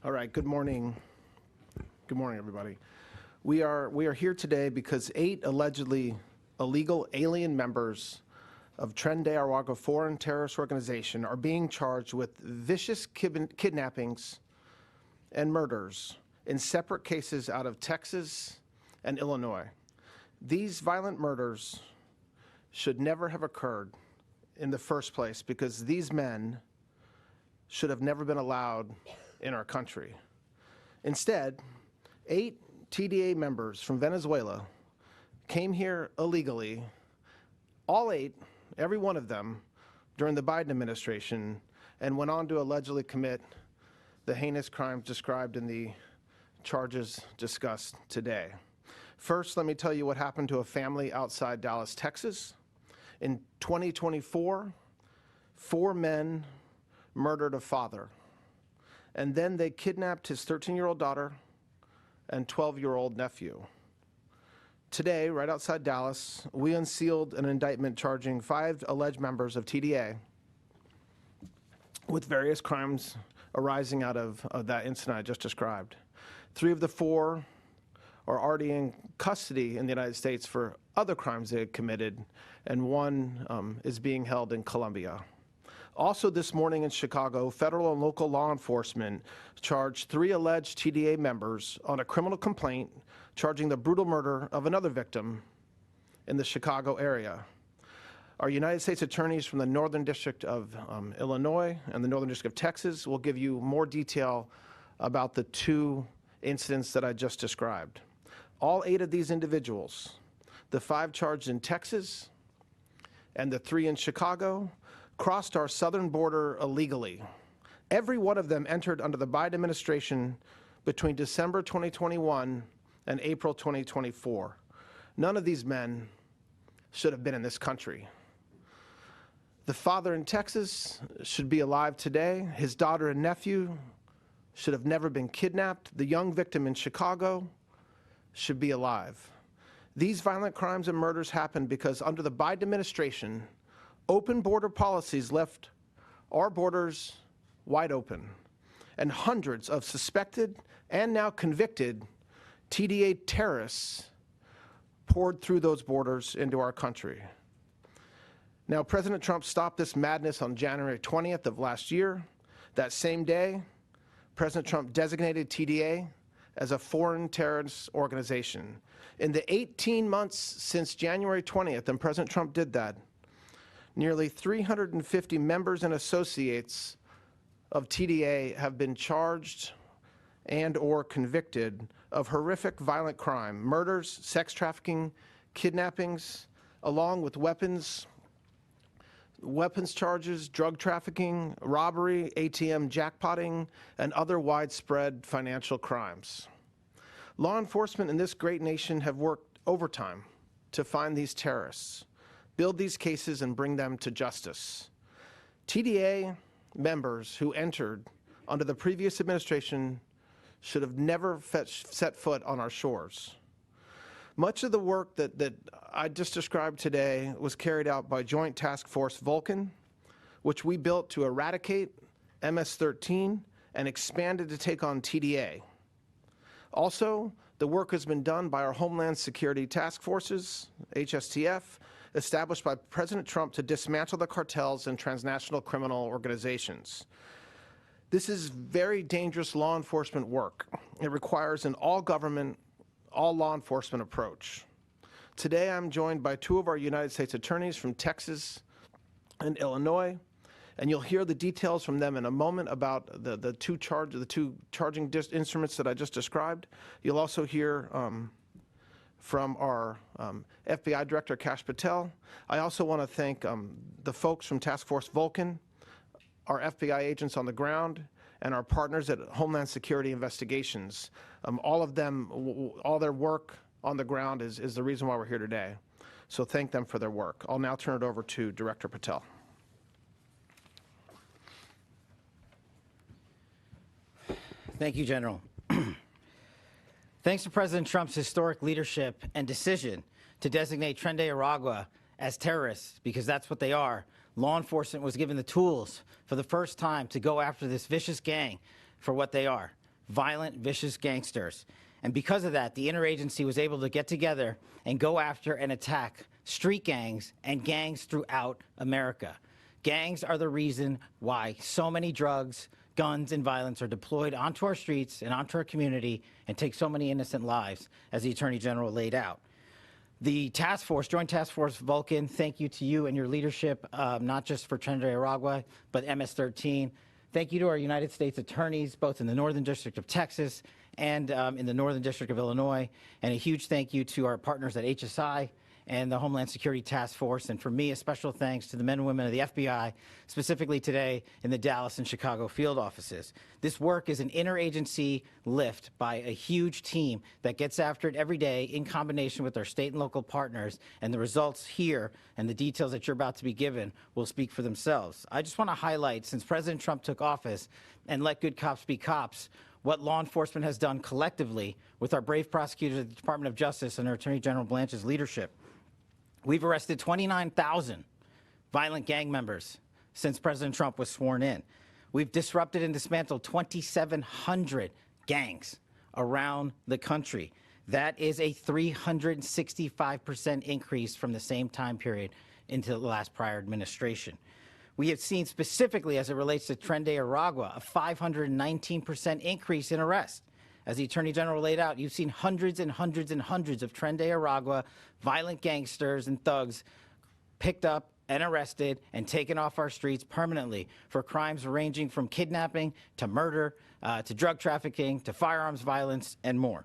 All right, good morning. Good morning, everybody. We are here today because 8 allegedly illegal alien members of Tren de Aragua foreign terrorist organization are being charged with vicious kidnappings and murders in separate cases out of Texas and Illinois. These violent murders should never have occurred in the first place because these men should have never been allowed in our country. Instead, 8 TDA members from Venezuela came here illegally, all 8, every one of them, during the Biden administration, and went on to allegedly commit the heinous crimes described in the charges discussed today. First, let me tell you what happened to a family outside Dallas, Texas. In 2024, 4 men murdered a father, and then they kidnapped his 13-year-old daughter and 12-year-old nephew. Today, right outside Dallas, we unsealed an indictment charging 5 alleged members of TDA with various crimes arising out of that incident I just described. 3 of the 4 are already in custody in the United States for other crimes they had committed, and 1 is being held in Colombia. Also this morning in Chicago, federal and local law enforcement charged 3 alleged TDA members on a criminal complaint charging the brutal murder of another victim in the Chicago area. Our United States attorneys from the Northern District of Illinois and the Northern District of Texas will give you more detail about the 2 incidents that I just described. All 8 of these individuals, the 5 charged in Texas and the 3 in Chicago, crossed our southern border illegally. Every one of them entered under the Biden administration between December 2021 and April 2024. None of these men should have been in this country. The father in Texas should be alive today. His daughter and nephew should have never been kidnapped. The young victim in Chicago should be alive. These violent crimes and murders happened because under the Biden administration, open border policies left our borders wide open, and hundreds of suspected and now convicted TDA terrorists poured through those borders into our country. Now, President Trump stopped this madness on January 20th of last year. That same day, President Trump designated TDA as a foreign terrorist organization. In the 18 months since January 20th, and President Trump did that, nearly 350 members and associates of TDA have been charged and or convicted of horrific violent crime, murders, sex trafficking, kidnappings, along with weapons charges, drug trafficking, robbery, ATM jackpotting, and other widespread financial crimes. Law enforcement in this great nation have worked overtime to find these terrorists, build these cases, and bring them to justice. TDA members who entered under the previous administration should have never set foot on our shores. Much of the work that I just described today was carried out by Joint Task Force Vulcan, which we built to eradicate MS-13 and expanded to take on TDA. Also, the work has been done by our Homeland Security Task Forces, HSTF, established by President Trump to dismantle the cartels and transnational criminal organizations. This is very dangerous law enforcement work. It requires an all-government, all-law enforcement approach. Today, I'm joined by 2 of our United States attorneys from Texas and Illinois, and you'll hear the details from them in a moment about the two charging instruments that I just described. You'll also hear from our FBI Director, Kash Patel. I also want to thank the folks from Task Force Vulcan, our FBI agents on the ground, and our partners at Homeland Security Investigations. All of them, all their work on the ground is the reason why we're here today. So thank them for their work. I'll now turn it over to Director Patel. Thank you, General. Thanks to President Trump's historic leadership and decision to designate Tren de Aragua as terrorists, because that's what they are, law enforcement was given the tools for the first time to go after this vicious gang for what they are, violent, vicious gangsters. And because of that, the interagency was able to get together and go after and attack street gangs and gangs throughout America. Gangs are the reason why so many drugs, guns, and violence are deployed onto our streets and onto our community and take so many innocent lives, as the Attorney General laid out. The task force, Joint Task Force Vulcan, thank you to you and your leadership, not just for Tren de Aragua, but MS-13. Thank you to our United States attorneys, both in the Northern District of Texas and in the Northern District of Illinois. And a huge thank you to our partners at HSI and the Homeland Security Task Force. And for me, a special thanks to the men and women of the FBI, specifically today in the Dallas and Chicago field offices. This work is an interagency lift by a huge team that gets after it every day in combination with our state and local partners. And the results here and the details that you're about to be given will speak for themselves. I just want to highlight, since President Trump took office and let good cops be cops, what law enforcement has done collectively with our brave prosecutors at the Department of Justice and our Attorney General Blanche's leadership. We've arrested 29,000 violent gang members since President Trump was sworn in. We've disrupted and dismantled 2,700 gangs around the country. That is a 365% increase from the same time period into the last prior administration. We have seen, specifically as it relates to Tren de Aragua, a 519% increase in arrests. As the Attorney General laid out, you've seen hundreds and hundreds and hundreds of Tren de Aragua violent gangsters and thugs picked up and arrested and taken off our streets permanently for crimes ranging from kidnapping to murder to drug trafficking to firearms violence and more.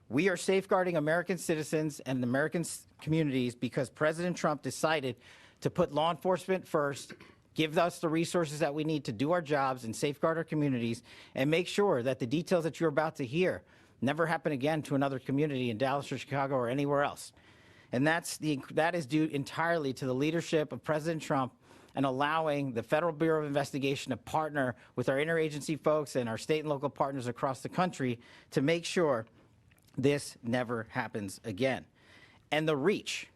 We are safeguarding American citizens and American communities because President Trump decided to put law enforcement first, give us the resources that we need to do our jobs and safeguard our communities, and make sure that the details that you're about to hear never happen again to another community in Dallas or Chicago or anywhere else. And that is due entirely to the leadership of President Trump and allowing the Federal Bureau of Investigation to partner with our interagency folks and our state and local partners across the country to make sure this never happens again. And the reach,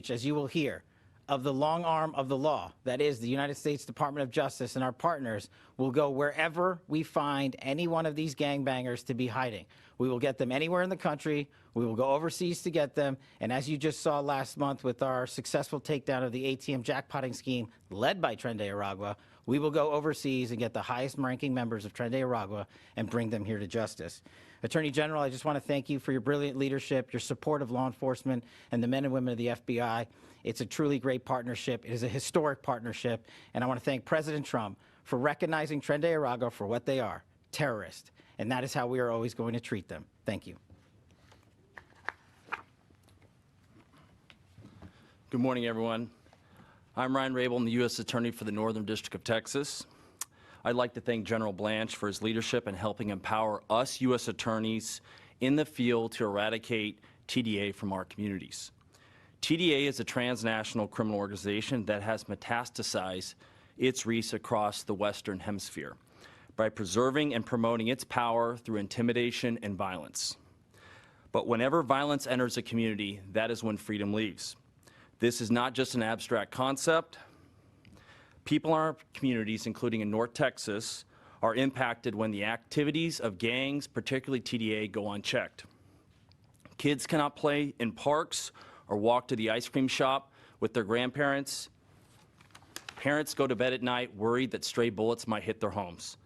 as you will hear, of the long arm of the law, that is the United States Department of Justice and our partners, will go wherever we find any one of these gangbangers to be hiding. We will get them anywhere in the country. We will go overseas to get them. And as you just saw last month with our successful takedown of the ATM jackpotting scheme led by Tren de Aragua, we will go overseas and get the highest ranking members of Tren de Aragua and bring them here to justice. Attorney General, I just want to thank you for your brilliant leadership, your support of law enforcement, and the men and women of the FBI. It's a truly great partnership. It is a historic partnership. And I want to thank President Trump for recognizing Tren de Aragua for what they are, terrorists. And that is how we are always going to treat them. Thank you. Good morning, everyone. I'm Ryan Rabel, the U.S. Attorney for the Northern District of Texas. I'd like to thank General Blanche for his leadership in helping empower us U.S. attorneys in the field to eradicate TDA from our communities. TDA is a transnational criminal organization that has metastasized its reach across the Western Hemisphere by preserving and promoting its power through intimidation and violence. But whenever violence enters a community, that is when freedom leaves. This is not just an abstract concept. People in our communities, including in North Texas, are impacted when the activities of gangs, particularly TDA, go unchecked. Kids cannot play in parks or walk to the ice cream shop with their grandparents. Parents go to bed at night worried that stray bullets might hit their homes.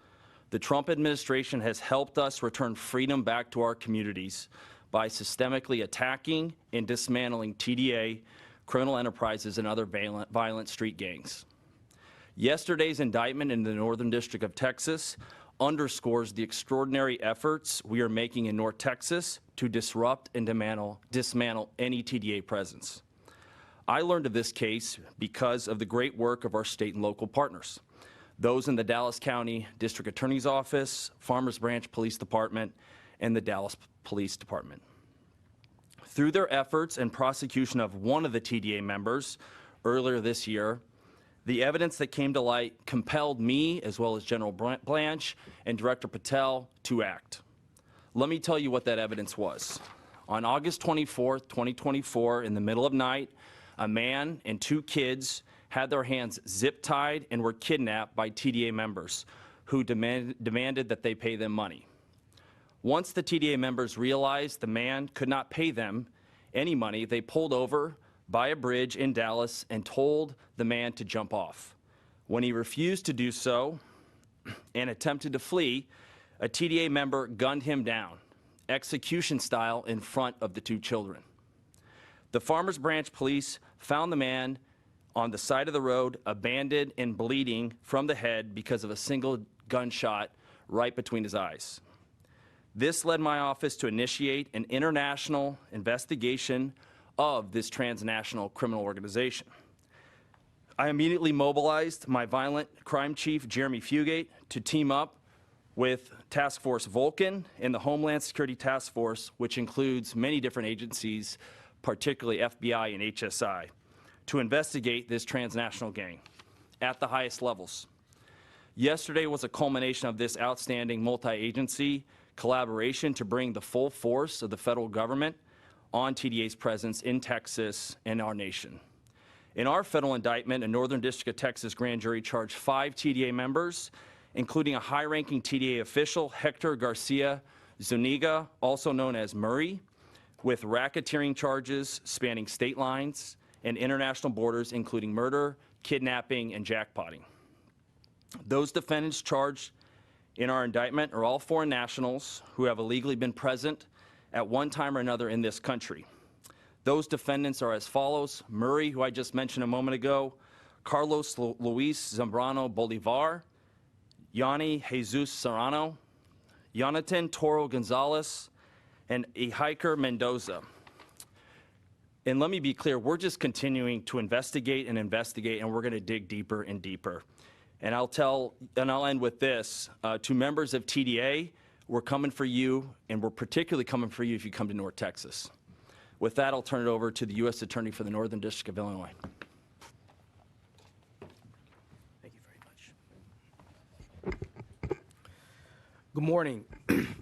The Trump administration has helped us return freedom back to our communities by systemically attacking and dismantling TDA, criminal enterprises, and other violent street gangs. Yesterday's indictment in the Northern District of Texas underscores the extraordinary efforts we are making in North Texas to disrupt and dismantle any TDA presence. I learned of this case because of the great work of our state and local partners, those in the Dallas County District Attorney's Office, Farmers Branch Police Department, and the Dallas Police Department. Through their efforts and prosecution of one of the TDA members earlier this year, the evidence that came to light compelled me, as well as General Blanche and Director Patel, to act. Let me tell you what that evidence was. On August 24th, 2024, in the middle of night, a man and two kids had their hands zip-tied and were kidnapped by TDA members who demanded that they pay them money. Once the TDA members realized the man could not pay them any money, they pulled over by a bridge in Dallas and told the man to jump off. When he refused to do so and attempted to flee, a TDA member gunned him down, execution style, in front of the 2 children. The Farmers Branch police found the man on the side of the road, abandoned and bleeding from the head because of a single gunshot right between his eyes. This led my office to initiate an international investigation of this transnational criminal organization. I immediately mobilized my violent crime chief, Jeremy Fugate, to team up with Task Force Vulcan and the Homeland Security Task Force, which includes many different agencies, particularly FBI and HSI, to investigate this transnational gang at the highest levels. Yesterday was a culmination of this outstanding multi-agency collaboration to bring the full force of the federal government on TDA's presence in Texas and our nation. In our federal indictment, a Northern District of Texas grand jury charged 5 TDA members, including a high-ranking TDA official, Hector Garcia Zuniga, also known as Murray, with racketeering charges spanning state lines and international borders, including murder, kidnapping, and jackpotting. Those defendants charged in our indictment are all foreign nationals who have illegally been present at one time or another in this country. Those defendants are as follows: Murray, who I just mentioned a moment ago, Carlos Luis Zambrano Bolivar, Yanni Jesus Serrano, Jonathan Toro Gonzalez, and Ihiker Mendoza. And let me be clear, we're just continuing to investigate, and we're going to dig deeper and deeper. And I'll end with this. To members of TDA, we're coming for you, and we're particularly coming for you if you come to North Texas. With that, I'll turn it over to the U.S. Attorney for the Northern District of Illinois. Thank you very much. Good morning.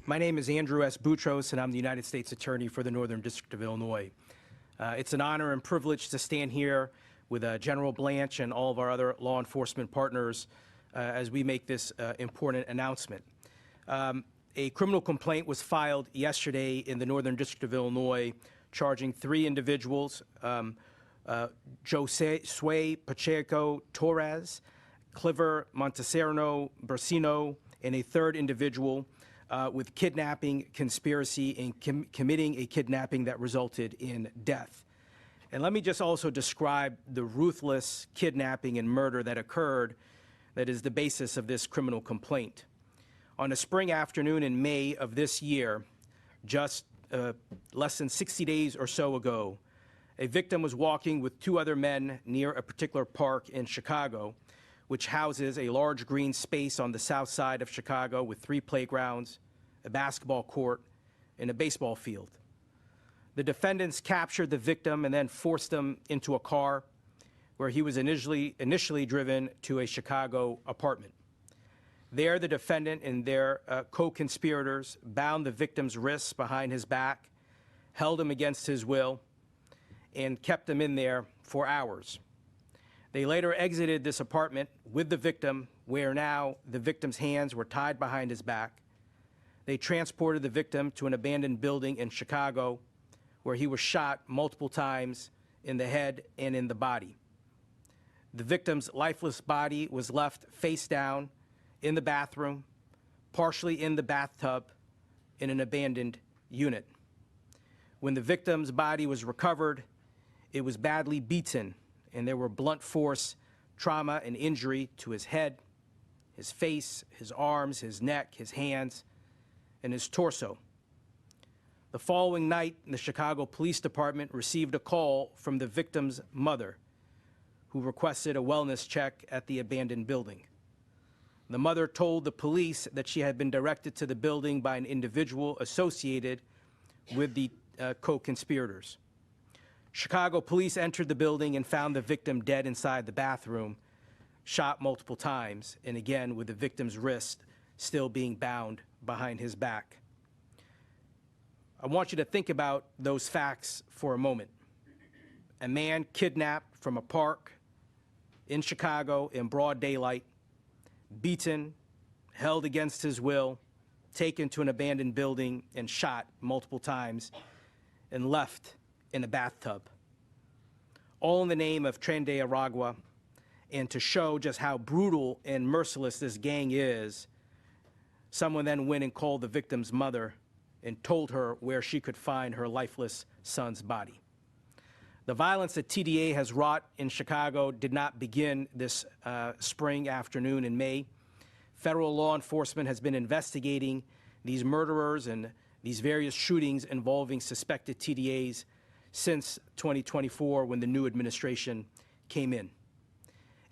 My name is Andrew S. Boutros, and I'm the United States Attorney for the Northern District of Illinois. It's an honor and privilege to stand here with General Blanche and all of our other law enforcement partners as we make this important announcement. A criminal complaint was filed yesterday in the Northern District of Illinois charging 3 individuals, Josue Pacheco Torres, Cliver Montesano Bursino, and a 3rd individual with kidnapping, conspiracy, and committing a kidnapping that resulted in death. And let me just also describe the ruthless kidnapping and murder that occurred that is the basis of this criminal complaint. On a spring afternoon in May of this year, just less than 60 days or so ago, a victim was walking with 2 other men near a particular park in Chicago, which houses a large green space on the south side of Chicago with 3 playgrounds, a basketball court, and a baseball field. The defendants captured the victim and then forced him into a car where he was initially driven to a Chicago apartment. There, the defendant and their co-conspirators bound the victim's wrists behind his back, held him against his will, and kept him in there for hours. They later exited this apartment with the victim, where now the victim's hands were tied behind his back. They transported the victim to an abandoned building in Chicago, where he was shot multiple times in the head and in the body. The victim's lifeless body was left face down in the bathroom, partially in the bathtub, in an abandoned unit. When the victim's body was recovered, it was badly beaten, and there were blunt force trauma and injury to his head, his face, his arms, his neck, his hands, and his torso. The following night, the Chicago Police Department received a call from the victim's mother, who requested a wellness check at the abandoned building. The mother told the police that she had been directed to the building by an individual associated with the co-conspirators. Chicago police entered the building and found the victim dead inside the bathroom, shot multiple times, and again with the victim's wrist still being bound behind his back. I want you to think about those facts for a moment. A man kidnapped from a park in Chicago in broad daylight, beaten, held against his will, taken to an abandoned building and shot multiple times and left in a bathtub, all in the name of Tren de Aragua. And to show just how brutal and merciless this gang is, someone then went and called the victim's mother and told her where she could find her lifeless son's body. The violence that TDA has wrought in Chicago did not begin this spring afternoon in May. Federal law enforcement has been investigating these murderers and these various shootings involving suspected TDAs since 2024 when the new administration came in.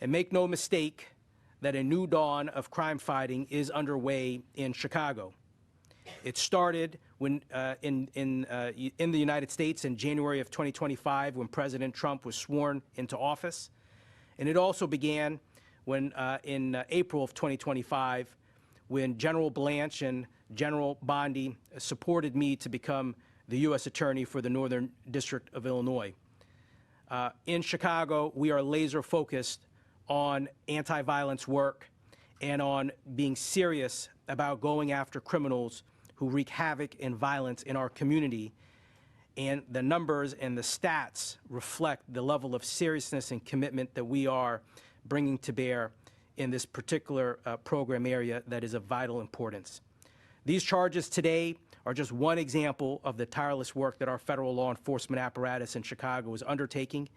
And make no mistake that a new dawn of crime fighting is underway in Chicago. It started when, in the United States in January of 2025 when President Trump was sworn into office. And it also began when, in April of 2025 when General Blanche and General Bondi supported me to become the U.S. Attorney for the Northern District of Illinois. In Chicago, we are laser focused on anti-violence work and on being serious about going after criminals who wreak havoc and violence in our community. And the numbers and the stats reflect the level of seriousness and commitment that we are bringing to bear in this particular program area that is of vital importance. These charges today are just one example of the tireless work that our federal law enforcement apparatus in Chicago is undertaking.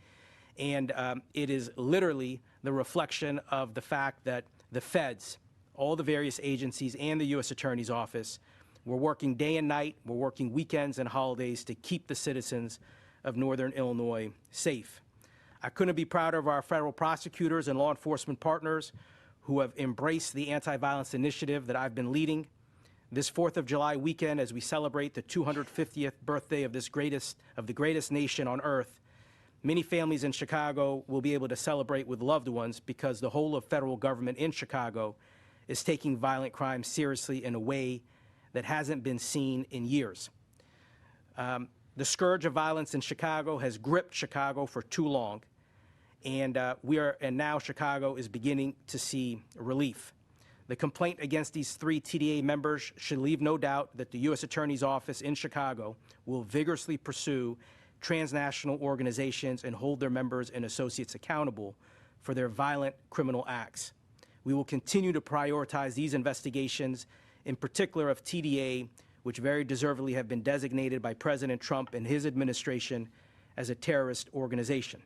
And it is literally the reflection of the fact that the feds, all the various agencies, and the U.S. Attorney's Office, we're working day and night, we're working weekends and holidays to keep the citizens of Northern Illinois safe. I couldn't be prouder of our federal prosecutors and law enforcement partners who have embraced the anti-violence initiative that I've been leading. This 4th of July weekend, as we celebrate the 250th birthday of the greatest nation on earth, many families in Chicago will be able to celebrate with loved ones because the whole of federal government in Chicago is taking violent crime seriously in a way that hasn't been seen in years. The scourge of violence in Chicago has gripped Chicago for too long, and now Chicago is beginning to see relief. The complaint against these 3 TDA members should leave no doubt that the U.S. Attorney's Office in Chicago will vigorously pursue transnational organizations and hold their members and associates accountable for their violent criminal acts. We will continue to prioritize these investigations, in particular of TDA, which very deservedly have been designated by President Trump and his administration as a terrorist organization.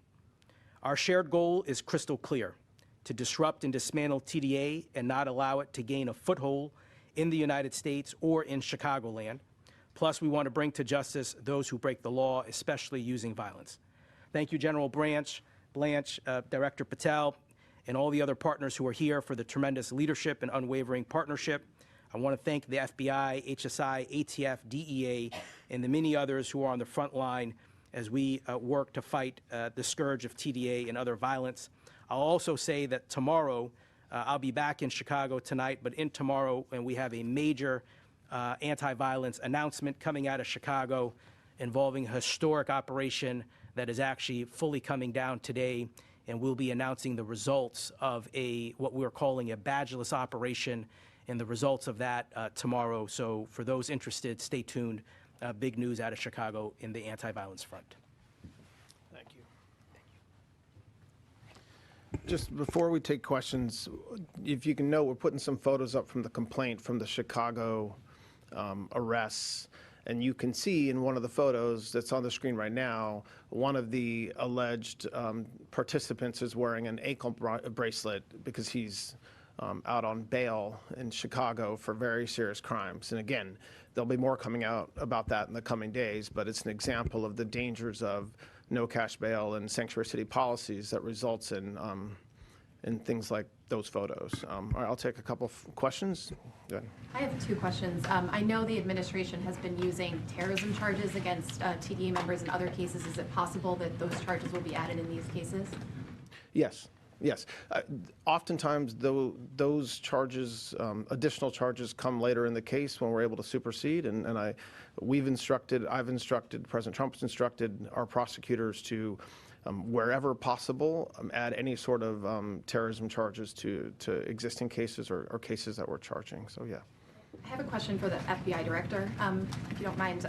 Our shared goal is crystal clear: to disrupt and dismantle TDA and not allow it to gain a foothold in the United States or in Chicagoland. Plus, we want to bring to justice those who break the law, especially using violence. Thank you, General Blanche, Director Patel, and all the other partners who are here for the tremendous leadership and unwavering partnership. I want to thank the FBI, HSI, ATF, DEA, and the many others who are on the front line as we work to fight the scourge of TDA and other violence. I'll also say that tomorrow, I'll be back in Chicago tonight, but in tomorrow, and we have a major anti-violence announcement coming out of Chicago involving a historic operation that is actually fully coming down today, and we'll be announcing the results of what we're calling a badgeless operation and the results of that tomorrow. So for those interested, stay tuned. Big news out of Chicago in the anti-violence front. Thank you. Just before we take questions, if you can note, we're putting some photos up from the complaint from the Chicago arrests. And you can see in one of the photos that's on the screen right now, one of the alleged participants is wearing an ankle bracelet because he's out on bail in Chicago for very serious crimes. And again, there'll be more coming out about that in the coming days, but it's an example of the dangers of no cash bail and sanctuary city policies that results in things like those photos. All right, I'll take a couple of questions. Go ahead. I have 2 questions. I know the administration has been using terrorism charges against TDA members in other cases. Is it possible that those charges will be added in these cases? Yes. Yes. Oftentimes, those charges, additional charges, come later in the case when we're able to supersede. I've instructed, President Trump's instructed our prosecutors to, wherever possible, add any sort of terrorism charges to existing cases or cases that we're charging. So, yeah. I have a question for the FBI director, if you don't mind.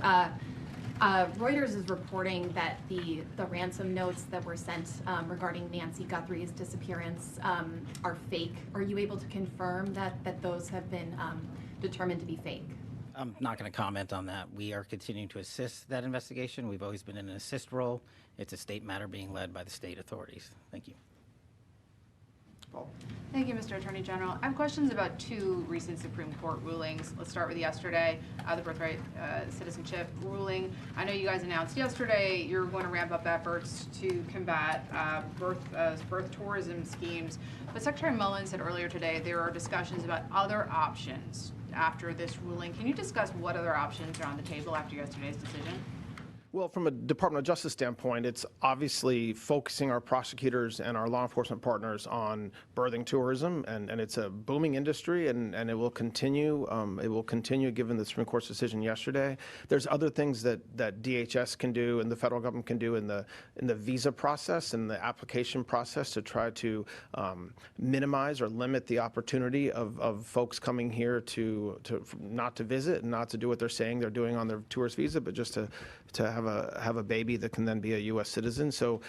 Reuters is reporting that the ransom notes that were sent regarding Nancy Guthrie's disappearance are fake. Are you able to confirm that those have been determined to be fake? I'm not going to comment on that. We are continuing to assist that investigation. We've always been in an assist role. It's a state matter being led by the state authorities. Thank you. Paul. Thank you, Mr. Attorney General. I have questions about two recent Supreme Court rulings. Let's start with yesterday, the birthright citizenship ruling. I know you guys announced yesterday you're going to ramp up efforts to combat birth tourism schemes, but Secretary Mullen said earlier today there are discussions about other options after this ruling. Can you discuss what other options are on the table after yesterday's decision? Well, from a Department of Justice standpoint, it's obviously focusing our prosecutors and our law enforcement partners on birthing tourism, and it's a booming industry, and it will continue. It will continue given the Supreme Court's decision yesterday. There's other things that DHS can do and the federal government can do in the visa process and the application process to try to minimize or limit the opportunity of folks coming here to not to visit and not to do what they're saying they're doing on their tourist visa, but just to have a baby that can then be a U.S. citizen. So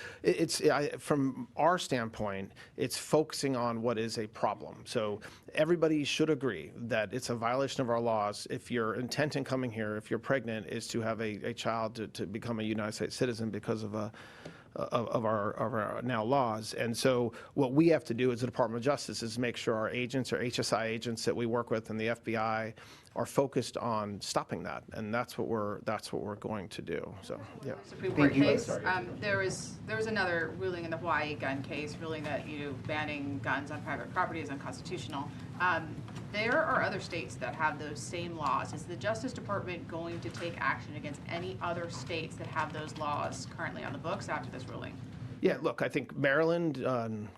from our standpoint, it's focusing on what is a problem. So everybody should agree that it's a violation of our laws if your intent in coming here, if you're pregnant, is to have a child to become a United States citizen because of our now laws. And so what we have to do as the Department of Justice is make sure our agents, our HSI agents that we work with and the FBI are focused on stopping that, and that's what we're going to do. So yeah. Supreme Court case. There was another ruling in the Hawaii gun case, ruling that banning guns on private property is unconstitutional. There are other states that have those same laws. Is the Justice Department going to take action against any other states that have those laws currently on the books after this ruling? Yeah, look, I think Maryland,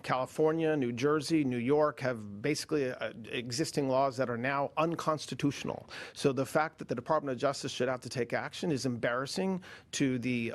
California, New Jersey, New York have basically existing laws that are now unconstitutional. So the fact that the Department of Justice should have to take action is embarrassing to the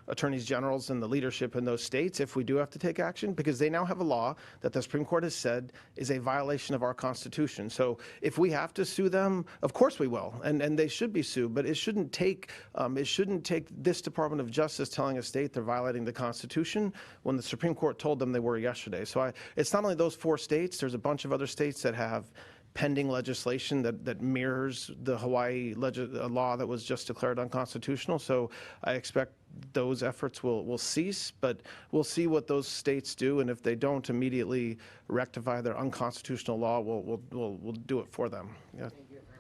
attorneys generals and the leadership in those states if we do have to take action, because they now have a law that the Supreme Court has said is a violation of our Constitution. So if we have to sue them, of course we will, and they should be sued, but it shouldn't take this Department of Justice telling a state they're violating the Constitution when the Supreme Court told them they were yesterday. So it's not only those 4 states, there's a bunch of other states that have pending legislation that mirrors the Hawaii law that was just declared unconstitutional. So I expect those efforts will cease, but we'll see what those states do, and if they don't immediately rectify their unconstitutional law, we'll do it for them. Yeah.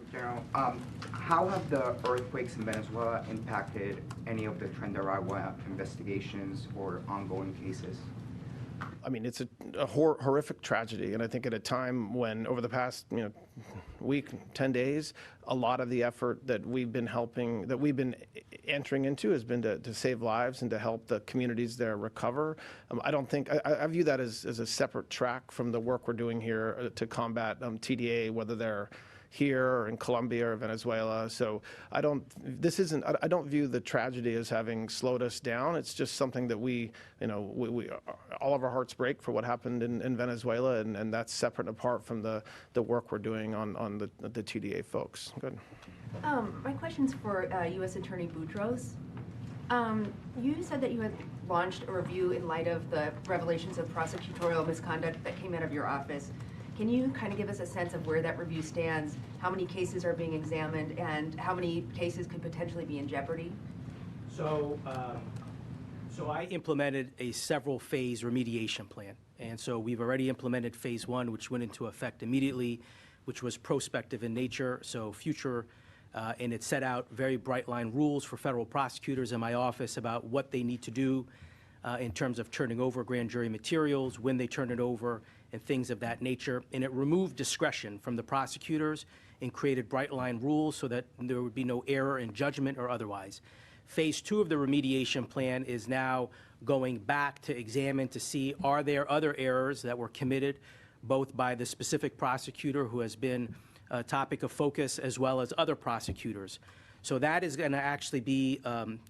General, how have the earthquakes in Venezuela impacted any of the Tren de Aragua investigations or ongoing cases? I mean, it's a horrific tragedy, and I think at a time when, over the past week, 10 days, a lot of the effort that we've been entering into has been to save lives and to help the communities there recover. I view that as a separate track from the work we're doing here to combat TDA, whether they're here or in Colombia or Venezuela. So I don't view the tragedy as having slowed us down. It's just something that we all of our hearts break for what happened in Venezuela, and that's separate and apart from the work we're doing on the TDA folks. Good. My question's for U.S. Attorney Boutros. You said that you had launched a review in light of the revelations of prosecutorial misconduct that came out of your office. Can you kind of give us a sense of where that review stands, how many cases are being examined, and how many cases could potentially be in jeopardy? So I implemented a several-phase remediation plan. And so we've already implemented phase 1, which went into effect immediately, which was prospective in nature, so future, and it set out very bright-line rules for federal prosecutors in my office about what they need to do in terms of turning over grand jury materials, when they turn it over, and things of that nature. And it removed discretion from the prosecutors and created bright-line rules so that there would be no error in judgment or otherwise. Phase 2 of the remediation plan is now going back to examine to see, are there other errors that were committed both by the specific prosecutor who has been a topic of focus as well as other prosecutors. So that is going to actually be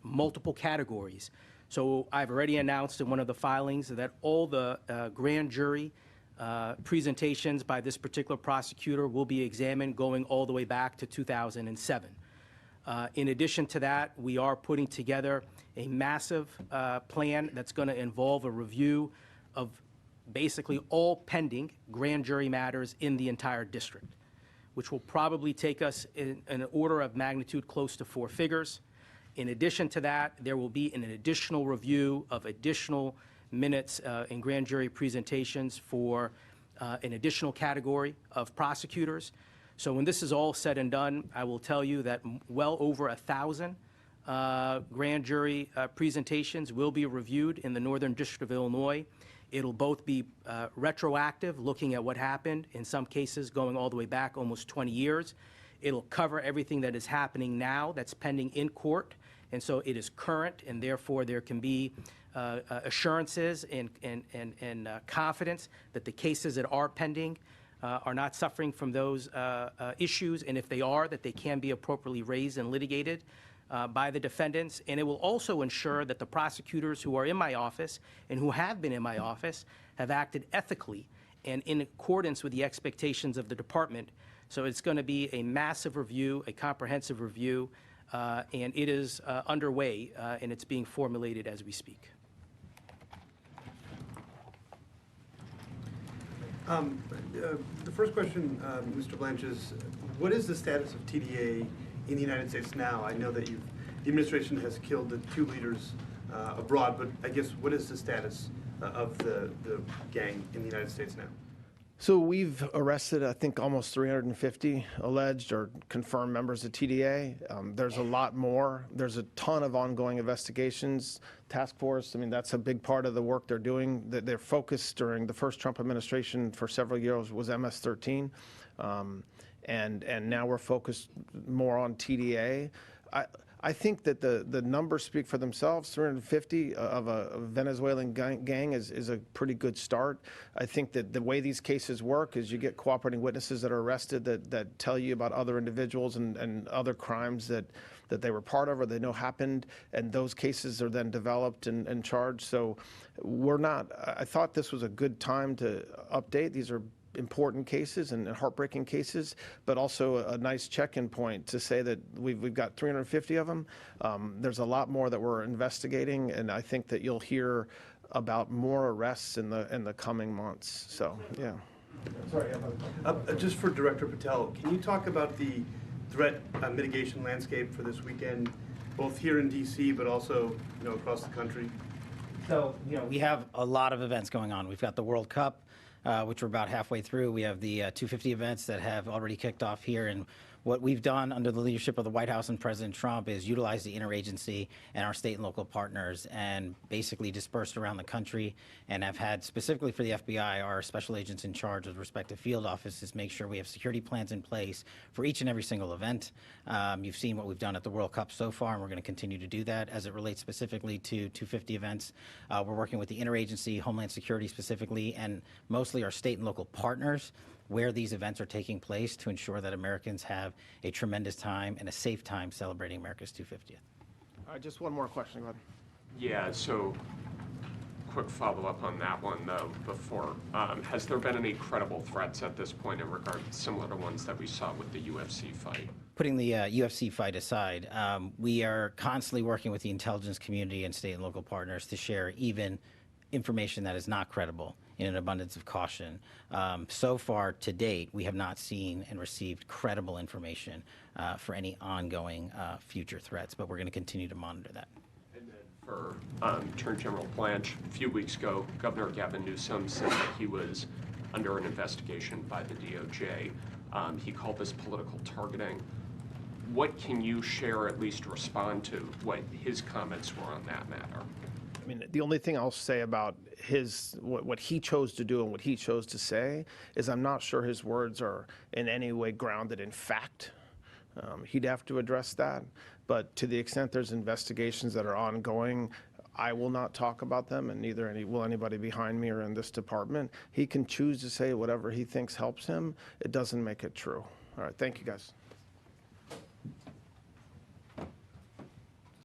multiple categories. So I've already announced in one of the filings that all the grand jury presentations by this particular prosecutor will be examined going all the way back to 2007. In addition to that, we are putting together a massive plan that's going to involve a review of basically all pending grand jury matters in the entire district, which will probably take us in an order of magnitude close to 4 figures. In addition to that, there will be an additional review of additional minutes in grand jury presentations for an additional category of prosecutors. So when this is all said and done, I will tell you that well over 1,000 grand jury presentations will be reviewed in the Northern District of Illinois. It'll both be retroactive, looking at what happened, in some cases going all the way back almost 20 years. It'll cover everything that is happening now that's pending in court, and so it is current, and therefore there can be assurances and confidence that the cases that are pending are not suffering from those issues, and if they are, that they can be appropriately raised and litigated by the defendants. And it will also ensure that the prosecutors who are in my office and who have been in my office have acted ethically and in accordance with the expectations of the department. So it's going to be a massive review, a comprehensive review, and it is underway, and it's being formulated as we speak. The first question, Mr. Blanche, is what is the status of TDA in the United States now? I know that the administration has killed the 2 leaders abroad, but I guess what is the status of the gang in the United States now? So we've arrested, I think, almost 350 alleged or confirmed members of TDA. There's a lot more. There's a ton of ongoing investigations. Task force, I mean, that's a big part of the work they're doing. Their focus during the first Trump administration for several years was MS-13. And now we're focused more on TDA. I think that the numbers speak for themselves. 350 of a Venezuelan gang is a pretty good start. I think that the way these cases work is you get cooperating witnesses that are arrested that tell you about other individuals and other crimes that they were part of or they know happened, and those cases are then developed and charged. So I thought this was a good time to update. These are important cases and heartbreaking cases, but also a nice check-in point to say that we've got 350 of them. There's a lot more that we're investigating, and I think that you'll hear about more arrests in the coming months. So, yeah. Sorry, just for Director Patel, can you talk about the threat mitigation landscape for this weekend, both here in D.C. but also across the country? So, we have a lot of events going on. We've got the World Cup, which we're about halfway through. We have the 250 events that have already kicked off here. And what we've done under the leadership of the White House and President Trump is utilize the interagency and our state and local partners and basically dispersed around the country, and have had, specifically for the FBI, our special agents in charge of the respective field offices make sure we have security plans in place for each and every single event. You've seen what we've done at the World Cup so far, and we're going to continue to do that. As it relates specifically to 250 events, we're working with the interagency, Homeland Security specifically, and mostly our state and local partners where these events are taking place to ensure that Americans have a tremendous time and a safe time celebrating America's 250th. All right, just one more question. Go ahead. Yeah, so quick follow-up on that one, though, before. Has there been any credible threats at this point in regard to similar to ones that we saw with the UFC fight? Putting the UFC fight aside, we are constantly working with the intelligence community and state and local partners to share even information that is not credible in an abundance of caution. So far, to date, we have not seen and received credible information for any ongoing future threats, but we're going to continue to monitor that. And then for Attorney General Blanche, a few weeks ago, Governor Gavin Newsom said that he was under an investigation by the DOJ. He called this political targeting. What can you share, at least respond to, what his comments were on that matter? I mean, the only thing I'll say about what he chose to do and what he chose to say is I'm not sure his words are in any way grounded in fact. He'd have to address that. But to the extent there's investigations that are ongoing, I will not talk about them, and neither will anybody behind me or in this department. He can choose to say whatever he thinks helps him. It doesn't make it true. All right, thank you, guys.